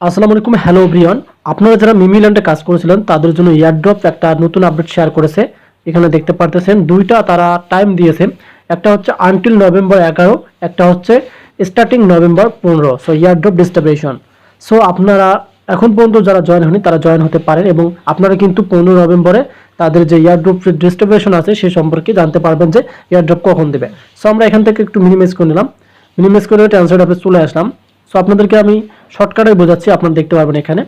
আসসালামু আলাইকুম, hello everyone. আপনারা যারা মিমিল্যান্ডে কাজ করেছিলেন তাদের জন্য এয়ারড্রপ একটা নতুন আপডেট শেয়ার করেছে। এখানে দেখতে পারতেছেন দুইটা তারা টাইম দিয়েছে। একটা হচ্ছে আনটিল নভেম্বর 11, একটা হচ্ছে starting November 15। So airdrop distribution. So আপনারা এখন পর্যন্ত যারা জয়েন হয়নি তারা জয়েন হতে পারেন এবং আপনারা কিন্তু 15 নভেম্বরে তাদের যে এয়ারড্রপ ডিস্ট্রিবিউশন আছে সে সম্পর্কে জানতে পারবেন যে এয়ারড্রপ কখন দেবে। সো আমরা এখান থেকে একটু মিনিমাইজ করে নিলাম, মিনিমাইজ করে ট্রান্সলেট অফিস চলে আসলাম। সো আপনাদেরকে আমি শর্টকাটে বোঝাচ্ছি, আপনারা দেখতে পারবেন এখানে।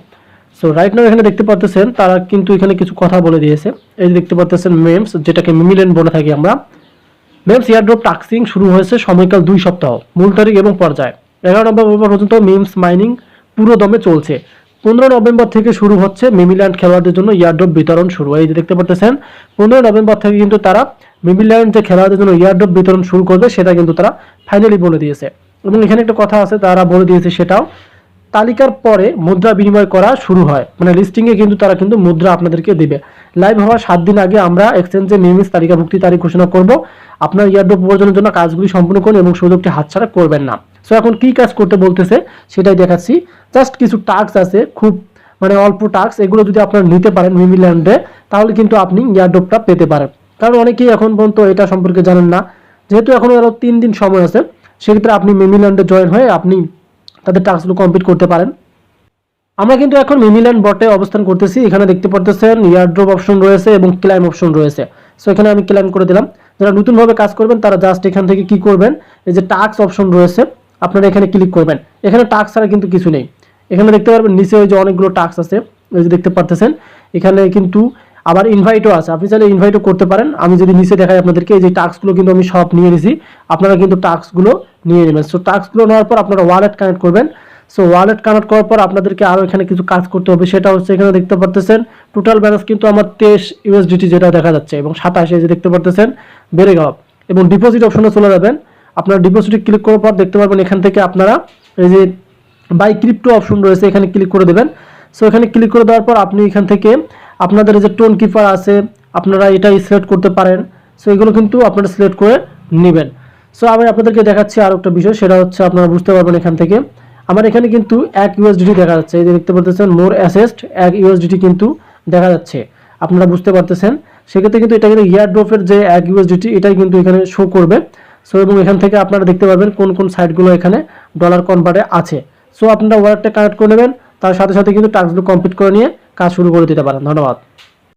সো রাইট নাও এখানে দেখতে পাচ্ছেন তারা কিন্তু এখানে কিছু কথা বলে দিয়েছে। এই যে দেখতে পাচ্ছেন মেমস, যেটাকে মিমিল্যান্ড বলে থাকি আমরা। মেমস এয়ারড্রপ টাস্কিং শুরু হয়েছে, সময়কাল 2 সপ্তাহ, মূল তারিখ এবং পর্যায় 11 নভেম্বর পর্যন্ত মেমস মাইনিং পুরো দমে চলছে। 15 নভেম্বর থেকে শুরু হচ্ছে মিমিল্যান্ড খেলোয়াড়দের জন্য এয়ারড্রপ বিতরণ শুরু। এই যে দেখতে পাচ্ছেন 15 নভেম্বর থেকে কিন্তু তারা মিমিল্যান্ড যে খেলোয়াড়দের জন্য এয়ারড্রপ বিতরণ শুরু করবে সেটা কিন্তু তারা ফাইনালি বলে দিয়েছে। এবং এখানে একটা কথা আছে তারা বলে দিয়েছে, সেটাও তালিকার পরে মুদ্রা বিনিময় করা শুরু হয়, মানে লিস্টিংয়ে কিন্তু তারা কিন্তু মুদ্রা আপনাদেরকে দেবে। লাইভ হওয়ার 7 দিন আগে আমরা এক্সচেঞ্জে মিমিস তালিকাভুক্তি তারিখ ঘোষণা করব। আপনার এয়ারড্রপ উপার্জনের জন্য কাজগুলি সম্পূর্ণ করুন এবং সুযোগটি হাতছাড়া করবেন না। সো এখন কি কাজ করতে বলতেছে সেটাই দেখাচ্ছি। জাস্ট কিছু টাস্ক আছে, খুব মানে অল্প টাস্ক, এগুলো যদি আপনারা নিতে পারেন মিমিল্যান্ডে তাহলে কিন্তু আপনি এয়ারড্রপটা পেতে পারেন। কারণ অনেকেই এখন পর্যন্ত এটা সম্পর্কে জানেন না। যেহেতু এখনো আরো 3 দিন সময় আছে, সেক্ষেত্রে আপনি মিমিল্যান্ডে জয়েন হয়ে আপনি তাদের টাস্কগুলো কমপ্লিট করতে পারেন। আমরা কিন্তু এখন মিমিল্যান্ড বটে অবস্থান করতেছি। এখানে দেখতে পাচ্ছেন এয়ারড্রপ অপশন রয়েছে এবং ক্লাইম অপশন রয়েছে। সো এখানে আমি ক্লাইম করে দিলাম। যারা নতুনভাবে কাজ করবেন তারা জাস্ট এখান থেকে কি করবেন, এই যে টাস্ক অপশন রয়েছে আপনারা এখানে ক্লিক করবেন। এখানে টাস্ক ছাড়া কিন্তু কিছু নেই। এখানে দেখতে পারবেন নিচে ওই যে অনেকগুলো টাস্ক আছে, ওই যে দেখতে পাচ্ছেন। এখানে কিন্তু আবার ইনভাইটও আছে, আপনি চাইলে ইনভাইটও করতে পারেন। আমি যদি নিচে দেখাই আপনাদেরকে, এই যে টাস্কগুলো কিন্তু আমি সব নিয়ে নিয়েছি, আপনারা কিন্তু টাস্কগুলো নিয়ে নেবেন। সো টাস্কগুলো নেওয়ার পর আপনারা ওয়ালেট কানেক্ট করবেন। সো ওয়ালেট কানেক্ট করার পর আপনাদেরকে আরও এখানে কিছু কাজ করতে হবে। সেটা হচ্ছে এখানে দেখতে পাচ্ছেন টোটাল ব্যালেন্স কিন্তু আমার 23 ইউএসডিটি যেটা দেখা যাচ্ছে এবং 27 এই যে দেখতে পাচ্ছেন বেড়ে গেল। এবং ডিপোজিট অপশনে চলে যাবেন। আপনারা ডিপোজিটে ক্লিক করার পর দেখতে পারবেন এখান থেকে আপনারা এই যে বাই ক্রিপ্টো অপশন রয়েছে এখানে ক্লিক করে দেবেন। সো এখানে ক্লিক করে দেওয়ার পর আপনি এখান থেকে আপনাদের যে টোন কিপার আছে আপনারা এটাই সিলেক্ট করতে পারেন। সো এগুলো কিন্তু আপনারা সিলেক্ট করে নেবেন। সো আমি আপনাদেরকে দেখাচ্ছি আরও একটা বিষয়, সেটা হচ্ছে আপনারা বুঝতে পারবেন এখান থেকে আমার এখানে কিন্তু 1 ইউএসডিটি দেখা যাচ্ছে। এই যে দেখতে পাচ্ছেন মোর অ্যাসেস্ট 1 ইউএসডিটি কিন্তু দেখা যাচ্ছে, আপনারা বুঝতে পারতেছেন। সেক্ষেত্রে কিন্তু এটা কিন্তু এয়ারড্রপের যে 1 ইউএসডিটি এটাই কিন্তু এখানে শো করবে। সো এবং এখান থেকে আপনারা দেখতে পারবেন কোন কোন সাইটগুলো এখানে ডলার কনভার্টে আছে। সো আপনারা ওয়ালেটটা কানেক্ট করে নেবেন, তার সাথে সাথে কিন্তু টাস্কগুলো কমপ্লিট করে নিয়ে কাজ শুরু করে দিতে পারেন। ধন্যবাদ।